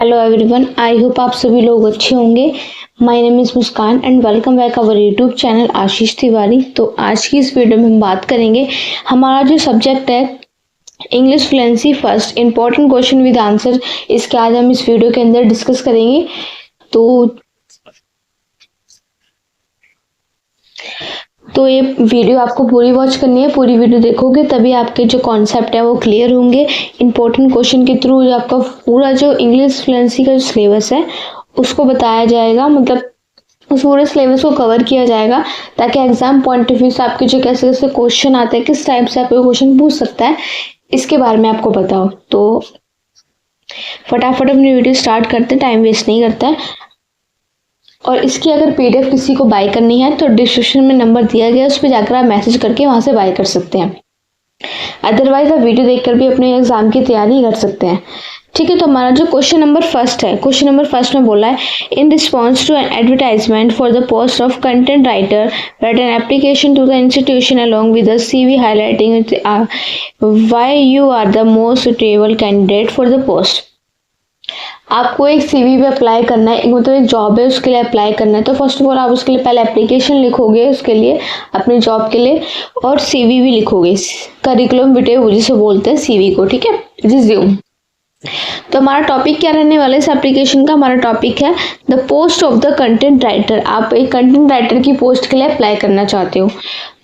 Hello everyone, I hope आप सभी लोग अच्छे होंगे। My name is Muskan and welcome back our YouTube channel Ashish Tiwari. तो आज की इस वीडियो में हम बात करेंगे, हमारा जो सब्जेक्ट है English fluency first important question with answer, इसके आज हम इस वीडियो के अंदर डिस्कस करेंगे। तो ये वीडियो आपको पूरी वॉच करनी है, पूरी वीडियो देखोगे तभी आपके जो कॉन्सेप्ट है वो क्लियर होंगे। इंपॉर्टेंट क्वेश्चन के थ्रू जो आपका पूरा जो इंग्लिश फ्लुएंसी का जो सिलेबस है उसको बताया जाएगा, मतलब उस पूरे सिलेबस को कवर किया जाएगा ताकि एग्जाम पॉइंट ऑफ व्यू से आपके जो कैसे कैसे क्वेश्चन आते हैं, किस टाइप से आपको क्वेश्चन पूछ सकता है, इसके बारे में आपको बताओ। तो फटाफट अपनी वीडियो स्टार्ट करते, टाइम वेस्ट नहीं करता है। और इसकी अगर पीडीएफ किसी को बाय करनी है तो डिस्क्रिप्शन में नंबर दिया गया है, उस पर जाकर आप मैसेज करके वहां से बाय कर सकते हैं। अदरवाइज आप वीडियो देखकर भी अपने एग्जाम की तैयारी कर सकते हैं। ठीक है, तो हमारा जो क्वेश्चन नंबर फर्स्ट है, क्वेश्चन नंबर फर्स्ट में बोला है, in response to an advertisement for the post of content writer write an application to the institution along with the CV highlighting why you are the most suitable candidate for the post. आपको एक CV पे apply करना है, मतलब एक job है उसके लिए अप्लाई करना है। तो फर्स्ट ऑफ ऑल आप उसके लिए पहले एप्लीकेशन लिखोगे उसके लिए, अपने जॉब के लिए, और सीवी भी लिखोगे, करिकुलम विटे जिसे बोलते हैं सीवी को, ठीक है, रिज्यूम। तो हमारा टॉपिक क्या रहने वाला है इस एप्लीकेशन का, हमारा टॉपिक है the post of the content writer. आप एक कंटेंट राइटर की पोस्ट के लिए अप्लाई करना चाहते हो।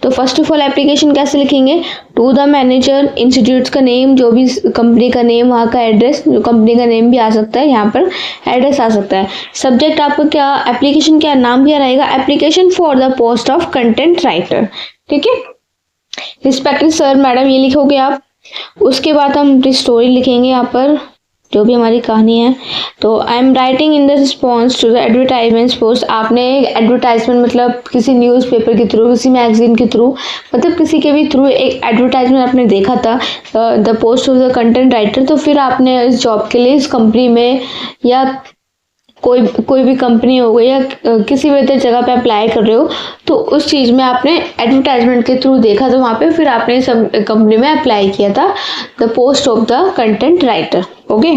तो फर्स्ट ऑफ ऑल एप्लीकेशन कैसे लिखेंगे, टू द मैनेजर, इंस्टीट्यूट का नेम, जो भी कंपनी का नेम, वहाँ का एड्रेस, जो कंपनी का नेम भी आ सकता है, यहाँ पर एड्रेस आ सकता है। सब्जेक्ट आपका क्या, एप्लीकेशन क्या नाम क्या रहेगा, application for the post of content writer, ठीक है। रिस्पेक्टेड सर मैडम ये लिखोगे आप। उसके बाद हम स्टोरी लिखेंगे यहाँ पर, जो भी हमारी कहानी है। तो I am writing in the response to the advertisement post. आपने एडवर्टाइजमेंट मतलब किसी न्यूज़पेपर के थ्रू, किसी मैगजीन के थ्रू, मतलब किसी के भी थ्रू एक एडवर्टाइजमेंट आपने देखा था the post of the content writer. तो फिर आपने इस जॉब के लिए इस कंपनी में या कोई भी कंपनी हो गई या किसी भी अदर जगह पे अप्लाई कर रहे हो, तो उस चीज़ में आपने एडवर्टाइजमेंट के थ्रू देखा था वहाँ पे, फिर आपने सब कंपनी में अप्लाई किया था the post of the content writer. Okay,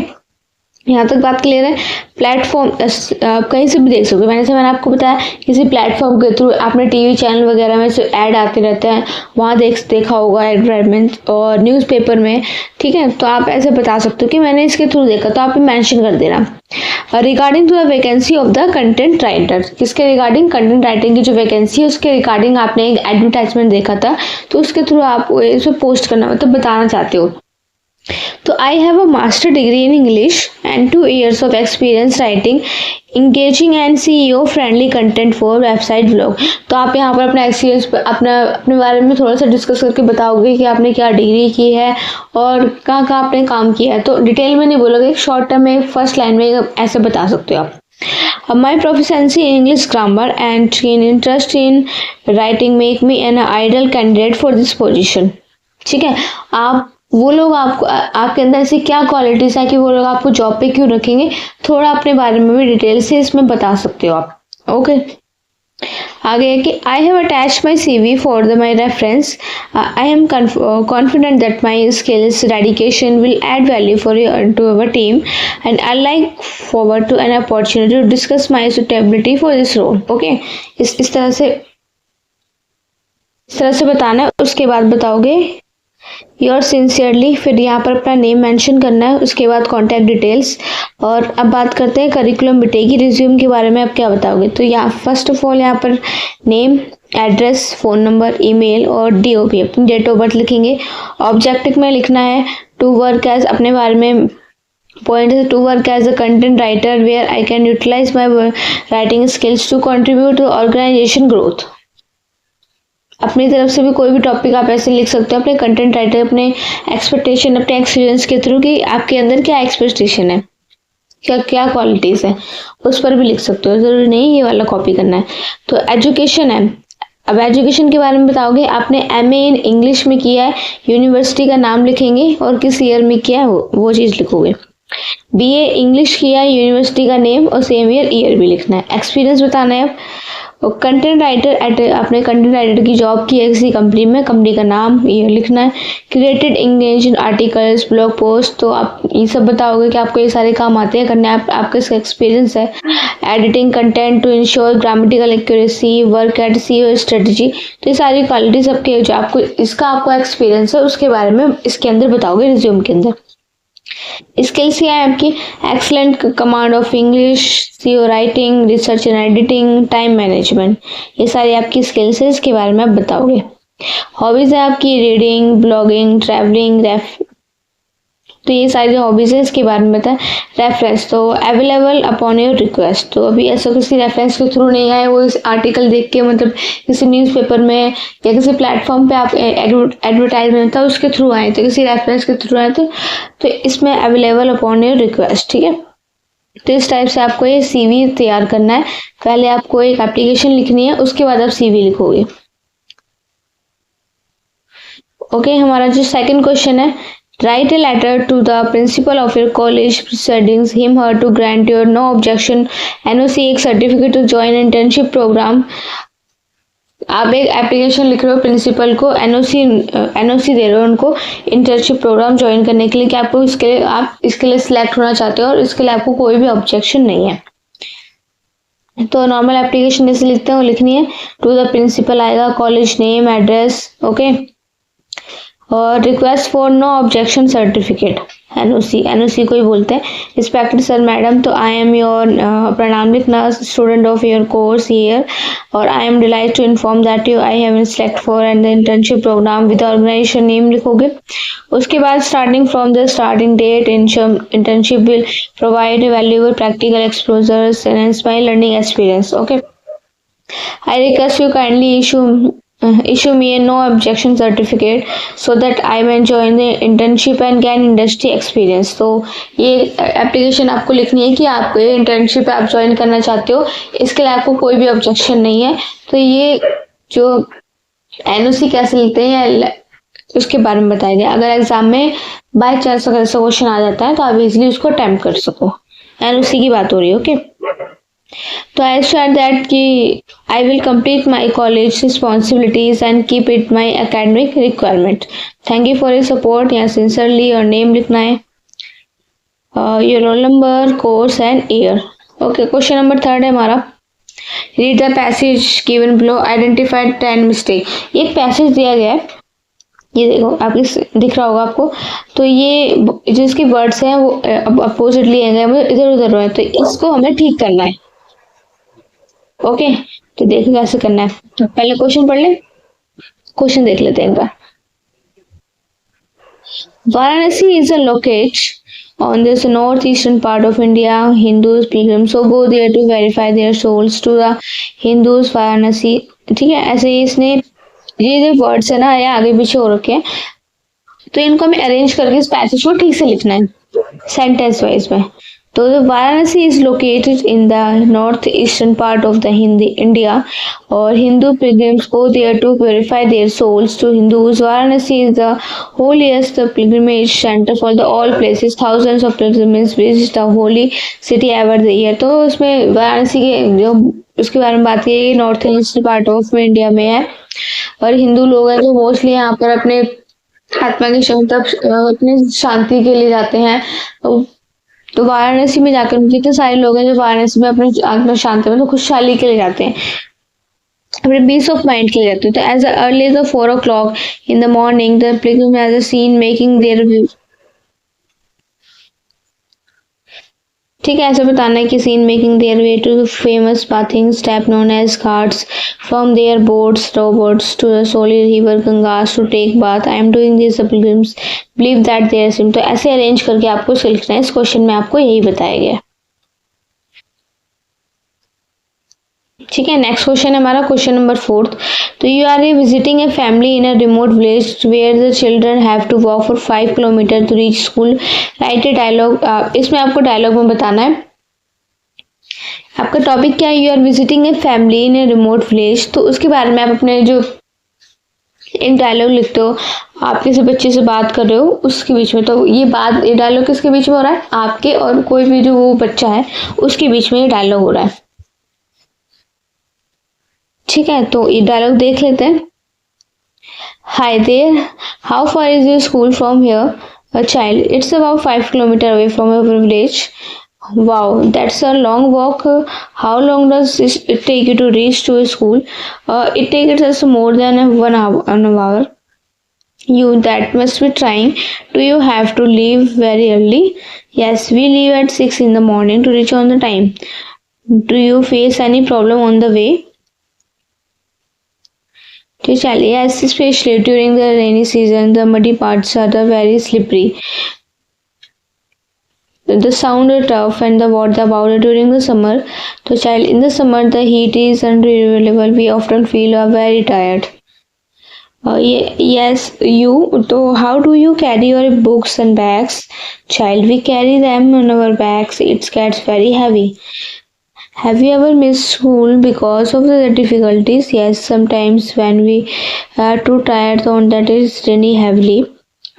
यहाँ तक बात क्लियर है। प्लेटफॉर्म आप कहीं से भी देख सकते हो, मैंने आपको बताया किसी प्लेटफॉर्म के थ्रू, आपने टीवी चैनल वगैरह में से ऐड आते रहते हैं, वहाँ देखा होगा एडवर्टाइजमेंट, और न्यूज़पेपर में, ठीक है। तो आप ऐसे बता सकते हो कि मैंने इसके थ्रू देखा, तो आप मेंशन कर देना। Regarding to the vacancy of the content writer, किसके रिगार्डिंग, कंटेंट राइटिंग की जो वैकेंसी है उसके रिगार्डिंग आपने एक एडवर्टाइजमेंट देखा था, तो उसके थ्रू आप इसमें पोस्ट करना, मतलब बताना चाहते हो। तो I have a master degree in English and 2 years of experience writing engaging and CEO friendly content for website blog. तो आप यहाँ पर अपना एक्सपीरियंस, अपने बारे में थोड़ा सा डिस्कस करके बताओगे कि आपने क्या डिग्री की है और कहाँ कहाँ आपने काम किया है। तो डिटेल में नहीं बोलोगे, एक शॉर्ट टर्म में फर्स्ट लाइन में ऐसे बता सकते हो आप। My proficiency in English grammar and interest in writing make me an ideal candidate for this position, ठीक है। आप वो लोग आपके अंदर ऐसी क्या क्वालिटीज है कि वो लोग आपको जॉब पे क्यों रखेंगे, थोड़ा अपने बारे में भी डिटेल से इसमें बता सकते हो आप। ओके, आगे है कि I have attached my CV for the my reference. I am confident that my skills dedication will add value for to our team and I like forward to an opportunity to discuss my suitability for this role. Okay, इस तरह से बताना है। उसके बाद बताओगे your sincerely, फिर यहाँ पर अपना नेम मेंशन करना है, उसके बाद कॉन्टैक्ट डिटेल्स। और अब बात करते हैं करिकुलम विटे की, रिज्यूम के बारे में आप क्या बताओगे। तो यहाँ फर्स्ट ऑफ ऑल यहाँ पर name, address, phone number, email और DOB, अपनी डेट ऑफ बर्थ लिखेंगे। ऑब्जेक्टिव में लिखना है टू वर्क एज, अपने बारे में पॉइंट है, to work as a content writer where I can utilise my writing skills to contribute to organisation growth. अपनी तरफ से भी कोई भी टॉपिक आप ऐसे लिख सकते हो अपने कंटेंट राइटर, अपने एक्सपेक्टेशन, अपने एक्सपीरियंस के थ्रू कि आपके अंदर क्या एक्सपेक्टेशन है, क्या क्वालिटीज़ है, उस पर भी लिख सकते हो, ज़रूरी नहीं ये वाला कॉपी करना है। तो एजुकेशन है, अब एजुकेशन के बारे में बताओगे, आपने MA इन इंग्लिश में किया है, यूनिवर्सिटी का नाम लिखेंगे और किस ईयर में किया है वो चीज़ लिखोगे। BA इंग्लिश किया है, यूनिवर्सिटी का नेम और सेम ईयर भी लिखना है। एक्सपीरियंस बताना है, और कंटेंट राइटर, आपने कंटेंट राइटर की जॉब की है किसी कंपनी में, कंपनी का नाम ये लिखना है। Created engage in articles, blog post, तो आप ये सब बताओगे कि आपको ये सारे काम आते हैं करने, आपका इसका एक्सपीरियंस है। Editing content to ensure grammatical accuracy, work at CEO strategy, तो ये सारी क्वालिटी सबके जो आपको एक्सपीरियंस है उसके बारे में इसके अंदर बताओगे रिज्यूम के अंदर। स्किल्स क्या है आपकी? Excellent command of English, CO writing, research and editing, time management, ये सारी आपकी स्किल्स है, इसके बारे में आप बताओगे। हॉबीज है आपकी रीडिंग, ब्लॉगिंग, ट्रैवलिंग, तो ये सारी जो हॉबीज है इसके बारे में बताएं। रेफरेंस, तो अवेलेबल अपॉन योर रिक्वेस्ट, तो अभी ऐसा किसी रेफरेंस के थ्रू नहीं आए, वो इस आर्टिकल देख के मतलब किसी न्यूज़पेपर में या किसी प्लेटफॉर्म पे आप एडवर्टाइजमेंट था उसके थ्रू आए थे, किसी रेफरेंस के थ्रू आए थे, तो इसमें अवेलेबल अपॉन योर रिक्वेस्ट, ठीक है। तो इस टाइप से आपको ये सीवी तैयार करना है। पहले आपको एक एप्लीकेशन लिखनी है, उसके बाद आप सीवी लिखोगे। ओके, हमारा जो सेकंड क्वेश्चन है, write a letter to the principal of your college proceeding him her to grant your no objection NOC एक certificate to join internship programme. आप एक एप्लीकेशन लिख रहे हो प्रिंसिपल को, एनओसी दे रहे हो उनको इंटर्नशिप प्रोग्राम ज्वाइन करने के लिए कि आपको इसके लिए सिलेक्ट होना चाहते हो और इसके लिए आपको कोई भी ऑब्जेक्शन नहीं है। तो नॉर्मल एप्लीकेशन जैसे लिखते हैं वो लिखनी है। टू द प्रिंसिपल आएगा, कॉलेज नेम, एड्रेस, ओके, और request for no objection certificate, NOC को ही बोलते हैं। रिस्पेक्टेड सर मैडम, तो आई एम योर, अपना नाम लिखना, student of your course year, और I am delight to inform that you I have select for and the internship program with organisation name लिखोगे। उसके बाद starting from the starting date, internship will provide valuable practical exposures and my learning experience, okay. I request you kindly issue me a no objection certificate so that I may join the internship and gain industry experience। तो ये application आपको लिखनी है कि आपको ये internship आप join करना चाहते हो, इसके लिए आपको कोई भी ऑब्जेक्शन नहीं है। तो ये जो एनओसी कैसे लिखते हैं उसके बारे में बताया गया। अगर एग्जाम में बाय चांस अगर ऐसा क्वेश्चन आ जाता है तो आप इजिली उसको अटेम्प्ट कर सको। एनओसी की बात हो रही है, ओके। तो आई शेयर दैट कि I will complete my college responsibilities and keep it my academic requirement. Thank you for your support, यहाँ सिंसियरली और नेम लिखना है, your roll number, course and year, okay. Question number 3 है हमारा, read the passage given below, identified 10 mistake. ये एक passage दिया गया है, ये देखो आपके दिख रहा होगा आपको, तो ये जो इसके वर्ड्स हैं वो अपोजिट लिए गए, मतलब इधर उधर है, तो इसको हमें ठीक करना है, ओके। तो देखो कैसे करना है, तो पहले क्वेश्चन पढ़ ले, क्वेश्चन देख लेते हैं एक बार। Varanasi is a locate on this northeastern part of India. Hindus pilgrims so go there to verify their souls to the Hindus Varanasi, ठीक है। ऐसे ही इसने ये जो वर्ड्स है ना ये आगे पीछे हो रखे हैं, तो इनको हमें अरेंज करके इस पैसेज को ठीक से लिखना है सेंटेंस वाइज में। तो Varanasi is located in the north eastern part of the India और Hindu pilgrims go there to purify their souls to Hindus. Varanasi is the holiest pilgrimage centre for the all places, thousands of pilgrims visit the holy city ever the year. तो उसमें वाराणसी के जो उसके बारे में बात की, north eastern part of India में है और हिंदू लोग हैं जो मोस्टली यहाँ पर अपने आत्मा की अपनी शांति के लिए जाते हैं। तो वाराणसी में जाकर जितने सारे लोग हैं जो वाराणसी में अपने आत्मा शांति में तो खुशहाली के लिए जाते हैं, अपने पीस ऑफ माइंड के लिए जाते हैं। तो as early as 4 o'clock in the morning the pilgrim has a scene making their, ठीक है। ऐसे बताना है कि scene making their way to famous bathing step known as ghats from their boats rowboats to the holy river Ganges to take bath. I am doing this the pilgrims believe that their sins. तो ऐसे arrange करके आपको लिखना है। इस question में आपको यही बताया गया है, ठीक है। नेक्स्ट क्वेश्चन है हमारा क्वेश्चन नंबर 4। तो you are visiting a family in a remote village where the children have to walk for 5 kilometre to reach school. Write a dialogue. इसमें आपको डायलॉग में बताना है आपका टॉपिक क्या है। You are visiting a family in a remote village, तो उसके बारे में आप अपने जो एक डायलॉग लिखते हो, आप किसी बच्चे से बात कर रहे हो उसके बीच में, तो ये डायलॉग किसके बीच में हो रहा है, आपके और कोई भी जो वो बच्चा है उसके बीच में ये डायलॉग हो रहा है। ठीक है, तो ये डायलॉग देख लेते हैं। Hi there, how far is your school from here? A child, it's about 5 kilometers away from our village. Wow, that's a long walk. How long does it take you to reach to a school? It takes us more than 1 hour. You, that must be trying. Do you have to leave very early? Yes, we leave at 6 in the morning to reach on the time. Do you face any problem on the way? Yes, especially during the rainy season, the muddy parts are very slippery. The sound is tough and the water about it during the summer. So child, in the summer the heat is unbearable. We often feel very tired. Yes, you. So how do you carry your books and bags? Child, we carry them on our backs. It gets very heavy. Have you ever missed school because of the difficulties? Yes, sometimes when we are too tired on that is raining heavily.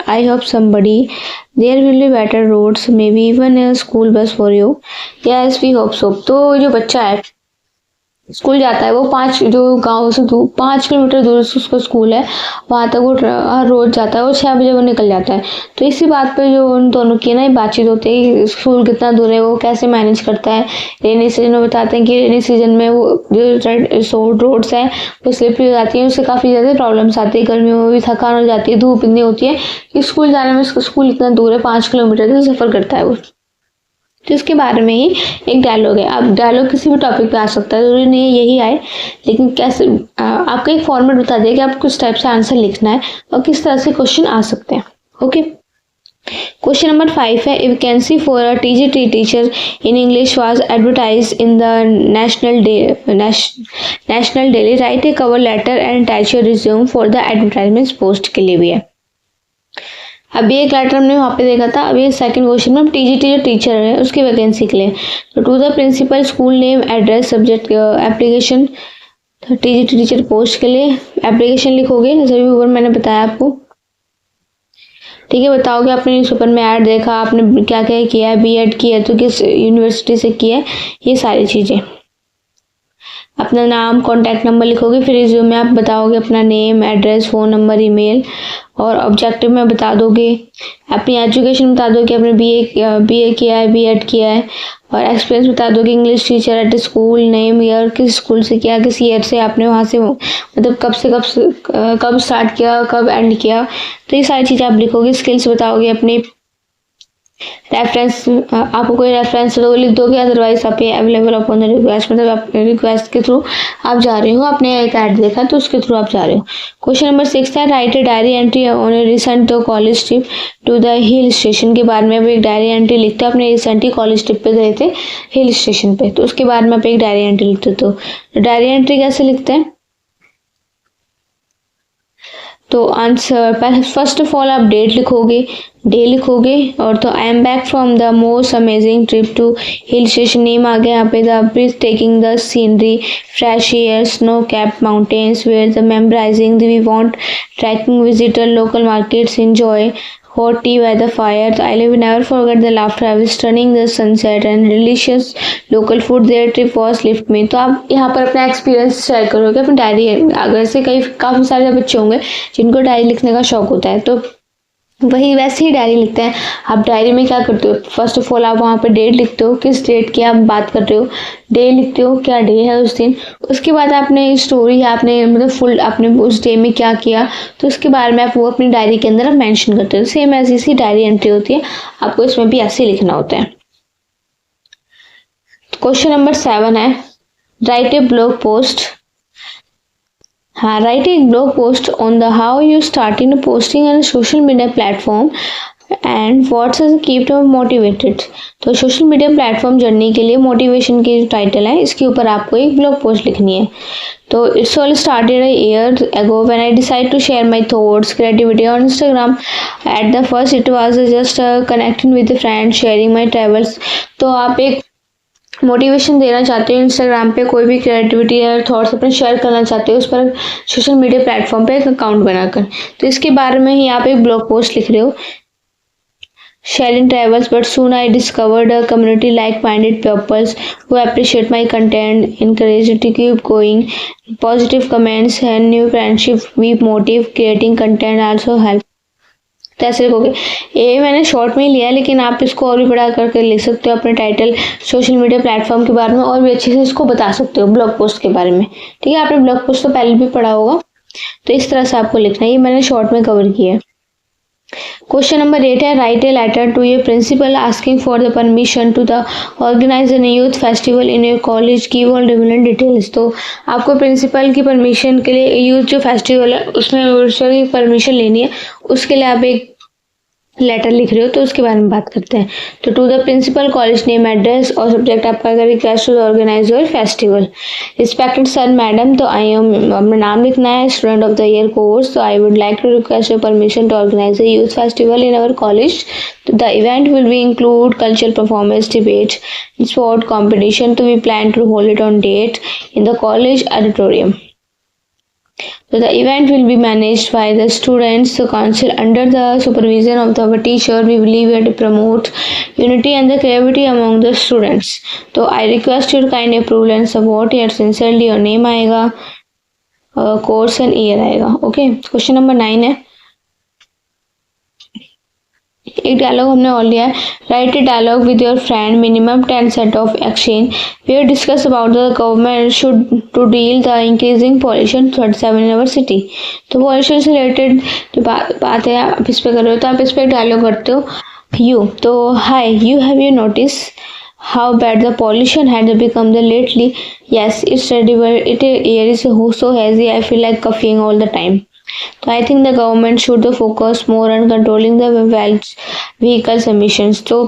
I hope someday there will be better roads, maybe even a school bus for you. Yes, we hope so. तो जो बच्चा है school जाता है, वो 5 kilometre दूर से उसका स्कूल है, वहाँ तक वो हर रोज जाता है, वो 6 बजे वो निकल जाता है। तो इसी बात पे जो उन दोनों की ना बातचीत होती है, स्कूल कितना दूर है, वो कैसे मैनेज करता है। रेनी सीजन में बताते हैं कि रेनी सीजन में वो जो रोड्स हैं वो स्लिपरी हो जाती है, उससे काफ़ी ज़्यादा प्रॉब्लम्स आती है। गर्मियों में भी थकान हो जाती है, धूप इतनी होती है कि स्कूल जाने में, स्कूल इतना दूर है, 5 किलोमीटर से सफ़र करता है वो। तो इसके बारे में ही एक डायलॉग है। अब डायलॉग किसी भी टॉपिक पे आ सकता है, जरूरी नहीं है यही आए, लेकिन कैसे आपका एक फॉर्मेट बता दिया कि आप किस टाइप से आंसर लिखना है और किस तरह से क्वेश्चन आ सकते हैं। ओके, क्वेश्चन नंबर 5 है, a vacancy for a TGT teacher in English was advertise in the national daily. Write a cover letter and attach your resume for the advertisement post के लिए भी है। अभी एक लेटर हमने वहाँ पे देखा था, अभी सेकंड क्वेश्चन में टीजीटी जो टीचर है उसकी वैकेंसी के लिए। तो to the principal, school name, address, subject, application. तो टीजीटी टीचर पोस्ट के लिए एप्लीकेशन लिखोगे, जैसे भी ऊपर मैंने बताया आपको। ठीक है, बताओगे आपने न्यूज़पेपर में ऐड देखा, आपने क्या क्या किया है, बीएड किया है तो किस यूनिवर्सिटी से किया है, ये सारी चीज़ें। अपना नाम, कॉन्टैक्ट नंबर लिखोगे, फिर रिज्यूम में आप बताओगे अपना name, address, phone number, email, और ऑब्जेक्टिव में बता दोगे अपनी एजुकेशन, बता दो कि आपने बीए किया है, बीएड किया है, और एक्सपीरियंस बता दो कि English teacher at school, name, year, किस स्कूल से किया, किस ईयर से आपने वहाँ से मतलब कब स्टार्ट किया, कब एंड किया। तो ये सारी चीज़ें आप लिखोगे। स्किल्स बताओगे अपनी, रेफरेंस, आपको कोई रेफरेंस तो लिख दोगे, अदरवाइज आप ये अवेलेबल अपॉन द रिक्वेस्ट, मतलब आप रिक्वेस्ट के थ्रू आप जा रहे हो, आपने एक ऐड देखा तो उसके थ्रू आप जा रहे हो। क्वेश्चन नंबर 6 है, write a diary entry on a recent college trip to the hill station. के बारे में आप एक डायरी एंट्री लिखते हो, अपने रिसेंट ही कॉलेज ट्रिप पे गए थे हिल स्टेशन पे, तो उसके बारे में आप एक डायरी एंट्री लिखते हो। तो डायरी एंट्री कैसे लिखते हैं, तो आंसर पहले फर्स्ट ऑफ ऑल आप डेट लिखोगे, डे लिखोगे, और तो I am back from the most amazing trip to hill station. Name आ गया यहाँ पे, the breathtaking the scenery, fresh air, snow capped mountains, where the memorising we want, trekking visitor, local markets, enjoy, hot tea by the fire. So I will never forget the laughter I was stunning the sunset and delicious local food. Their trip was lift me. तो आप यहाँ पर अपना experience share करोगे अपनी diary. अगर से काफ़ी सारे बच्चे होंगे जिनको डायरी लिखने का शौक होता है, तो वही वैसे ही डायरी लिखते हैं। आप डायरी में क्या करते हो, फर्स्ट ऑफ ऑल आप वहाँ पे डेट लिखते हो, किस डेट की आप बात कर रहे हो, डे लिखते हो, क्या डे है उस दिन। उसके बाद आपने स्टोरी है, आपने मतलब फुल आपने उस डे में क्या किया, तो उसके बारे में आप वो अपनी डायरी के अंदर आप मेंशन करते हो। सेम ऐसी सी डायरी एंट्री होती है, आपको इसमें भी ऐसे लिखना होता है। क्वेश्चन नंबर 7 है, राइट ए ब्लॉग पोस्ट। हाँ, right A blog post on the how you starting posting on social media platform and what's keep you motivated. तो सोशल मीडिया प्लेटफॉर्म जर्नी के लिए मोटिवेशन की टाइटल है, इसके ऊपर आपको एक ब्लॉग पोस्ट लिखनी है। तो it's all started a year ago when I decided to share my thoughts, creativity on Instagram. At the first it was just connecting with a friend, sharing my travels. तो आप एक motivation देना चाहते हो, Instagram पे कोई भी creativity या थॉट्स अपने शेयर करना चाहते हो, उस पर सोशल मीडिया प्लेटफॉर्म पे एक अकाउंट बनाकर, तो इसके बारे में ही आप एक ब्लॉग पोस्ट लिख रहे हो। sharing travels, but soon I discovered a community like-minded pupils who appreciate my content, encourage to keep going, positive comments and new friendship we motive creating content also help. तो ऐसे लिखोगे। ये मैंने short में ही लिया है, लेकिन आप इसको और भी बड़ा करके लिख सकते हो अपने टाइटल सोशल मीडिया प्लेटफॉर्म के बारे में और भी अच्छे से इसको बता सकते हो ब्लॉग पोस्ट के बारे में। ठीक है, आपने ब्लॉग पोस्ट तो पहले भी पढ़ा होगा, तो इस तरह से आपको लिखना है। ये मैंने शॉर्ट में कवर किया है। क्वेश्चन नंबर 8 है, write a letter to your principal asking for the permission to the organise an youth festival in your college, give all relevant details. तो आपको प्रिंसिपल की परमिशन के लिए यूथ जो फेस्टिवल है उसमें परमिशन लेनी है, उसके लिए आप एक लेटर लिख रहे हो, तो उसके बारे में बात करते हैं। तो to the principal, college name, address और सब्जेक्ट आपका अगर request to organise your festival. Respected sir madam, तो आई एम अपना नाम लिखना है, student of the year course, तो I would like to request your permission to organise a youth festival in our college. The event will be include cultural performance, debate, sport competition, तो we plan to hold it on date in the college auditorium. So the event will be managed by the students council under the supervision of our teacher. We believe it promote unity and the creativity among the students. So I request your kind approval and support. Here sincerely your name आएगा, course and year आएगा. Okay. Question number 9 है, एक dialogue हमने और लिया है, write a dialogue with your friend, minimum 10 set of exchange, we discuss about the government should to deal the increasing pollution 37 in our city. तो pollution से related जो बात है आप इस पे कर रहे हो, तो आप इस पे डायलॉग करते हो यू। तो high, you have you notice how bad the pollution had become the lately? Yes, it's terrible. It air is so hazy. I feel like coughing all the time. So I think the government should focus more on controlling the vehicles emissions. तो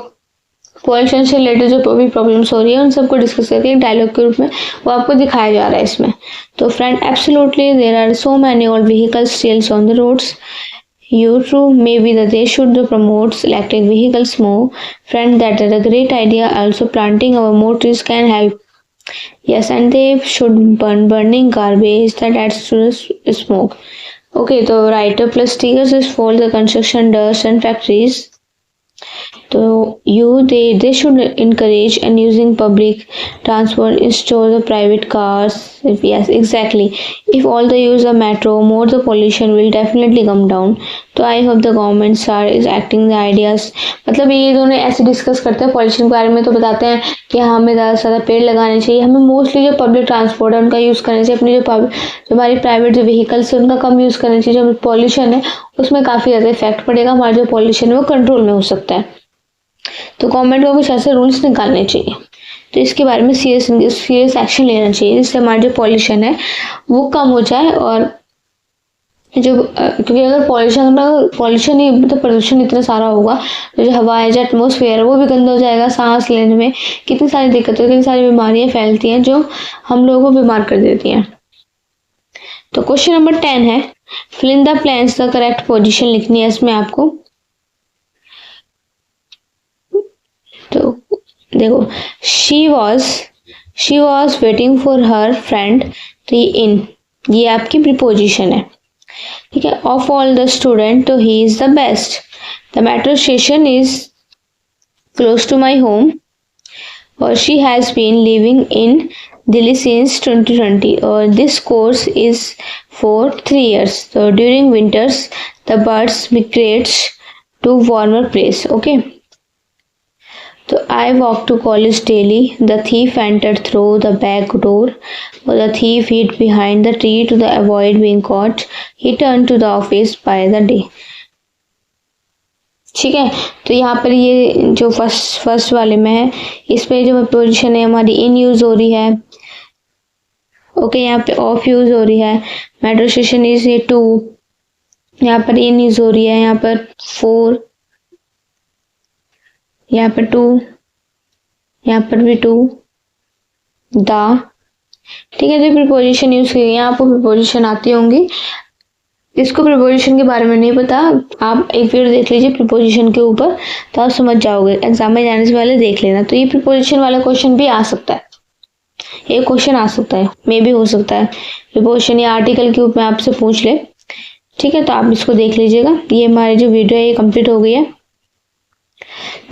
pollution से related जो भी problems हो रही है उन सबको discuss करके एक डायलॉग के रूप में वो आपको दिखाया जा रहा है इसमें। तो friend, absolutely there are so many old vehicles still on the roads. You true, maybe that they should promote electric vehicles more. Friend, that is a great idea. Also, planting our more trees can help. Yes, and they should burning garbage that adds to the smoke. Okay, so writer plus stickers is for the construction dust and factories. So they should encourage and using public transport instead of the private cars. Yes, exactly. If all the use of metro, more the pollution will definitely come down. तो I hope the government are is acting the ideas. मतलब ये दोनों ऐसे discuss करते हैं pollution के बारे में, तो बताते हैं कि हमें ज़्यादा से ज़्यादा पेड़ लगाने चाहिए, हमें मोस्टली जो पब्लिक ट्रांसपोर्ट है उनका यूज़ करना चाहिए, अपनी जो हमारी प्राइवेट जो व्हीकल्स है उनका कम यूज़ करना चाहिए। जो पॉल्यूशन है उसमें काफ़ी ज़्यादा इफेक्ट पड़ेगा, हमारा जो पॉल्यूशन है वो कंट्रोल में हो सकता है। तो गवर्नमेंट को कुछ ऐसे रूल्स निकालने चाहिए, तो इसके बारे में सीरियस एक्शन लेना चाहिए जिससे हमारा जो पॉल्यूशन है वो कम हो जाए। और जो क्योंकि अगर पॉल्यूशन ही मतलब प्रदूषण इतना सारा होगा तो जो हवा है, जो एटमोसफेयर है वो भी गंदा हो जाएगा, सांस लेने में कितनी सारी दिक्कतें, कितनी सारी बीमारियां फैलती हैं जो हम लोगों को बीमार कर देती हैं। तो क्वेश्चन नंबर 10 है, fill in the blanks, the correct position लिखनी है इसमें आपको। तो देखो, she was waiting for her friend, तो ये आपकी प्रीपोजिशन है, ठीक है। ऑफ ऑल द स्टूडेंट, तो he is the best. The metro station is close to my home, और she has been living in Delhi since 2020, और this course is for 3 years। तो during winters the birds migrates to warmer place. Okay, तो I walk to college daily. The thief entered through the back door. The thief hid behind the tree to avoid being caught. He turned to the office by the day. ठीक है, तो यहाँ पर ये जो first वाले में है, इस पे जो पोजीशन है हमारी इन यूज हो रही है। ओके, यहाँ पे ऑफ यूज हो रही है। मेट्रो स्टेशन इज ये 2, यहाँ पर इन यूज हो रही है, यहाँ पर 4, यहाँ पर 2, यहाँ पर भी 2, द, ठीक है। तो प्रीपोजिशन यूज की गई, आपको प्रीपोजिशन आती होंगी। जिसको प्रीपोजिशन के बारे में नहीं पता, आप एक वीडियो देख लीजिए प्रीपोजिशन के ऊपर, तो आप समझ जाओगे। एग्जाम में जाने से पहले देख लेना। तो ये प्रीपोजिशन वाला क्वेश्चन भी आ सकता है, एक क्वेश्चन आ सकता है, मे भी हो सकता है प्रीपोजिशन या आर्टिकल के रूप में आपसे पूछ ले, ठीक है। तो आप इसको देख लीजिएगा। ये हमारी जो वीडियो है ये कंप्लीट हो गई है।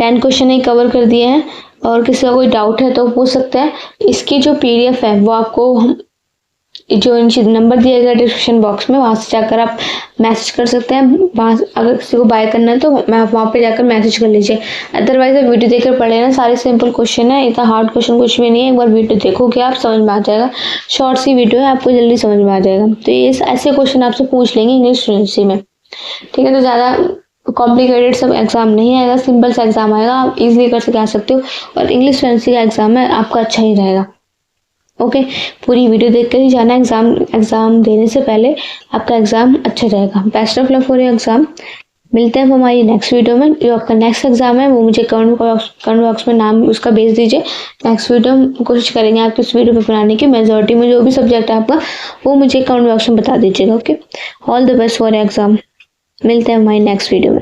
10 क्वेश्चन ही कवर कर दिए हैं, और किसी का कोई डाउट है तो पूछ सकता है। इसकी जो PDF है वो आपको जो नीचे नंबर दिया गया डिस्क्रिप्शन बॉक्स में, वहाँ से जाकर आप मैसेज कर सकते हैं। वहाँ अगर किसी को बाय करना है तो मैं वहाँ पे जाकर मैसेज कर लीजिए। अदरवाइज आप वीडियो देखकर पढ़ लेना, सारे सिंपल क्वेश्चन है, इतना हार्ड क्वेश्चन कुछ भी नहीं है। एक बार वीडियो देखोगे आप समझ में आ जाएगा, शॉर्ट सी वीडियो है, आपको जल्दी समझ में आ जाएगा। तो ये ऐसे क्वेश्चन आपसे पूछ लेंगे इंग्लिश फ्लुएंसी में, ठीक है। तो ज़्यादा कॉम्प्लिकेटेड सब एग्जाम नहीं आएगा, सिंपल सा एग्जाम आएगा, आप इजीली कर सके आ सकते हो। और इंग्लिश फ्लुएंसी का एग्जाम है, आपका अच्छा ही रहेगा। ओके, पूरी वीडियो देखकर ही जाना। एग्जाम देने से पहले आपका एग्जाम अच्छा रहेगा। Best of luck for your exam. मिलते हैं हमारी नेक्स्ट वीडियो में। जो आपका नेक्स्ट एग्जाम है वो मुझे कमेंट बॉक्स में नाम उसका भेज दीजिए। नेक्स्ट वीडियो हम कोशिश करेंगे आपकी इस वीडियो पे बनाने की। मेजॉरिटी में जो भी सब्जेक्ट है आपका वो मुझे कमेंट बॉक्स में बता दीजिएगा। Okay, all the best for exam. मिलते हैं हमारी नेक्स्ट वीडियो में।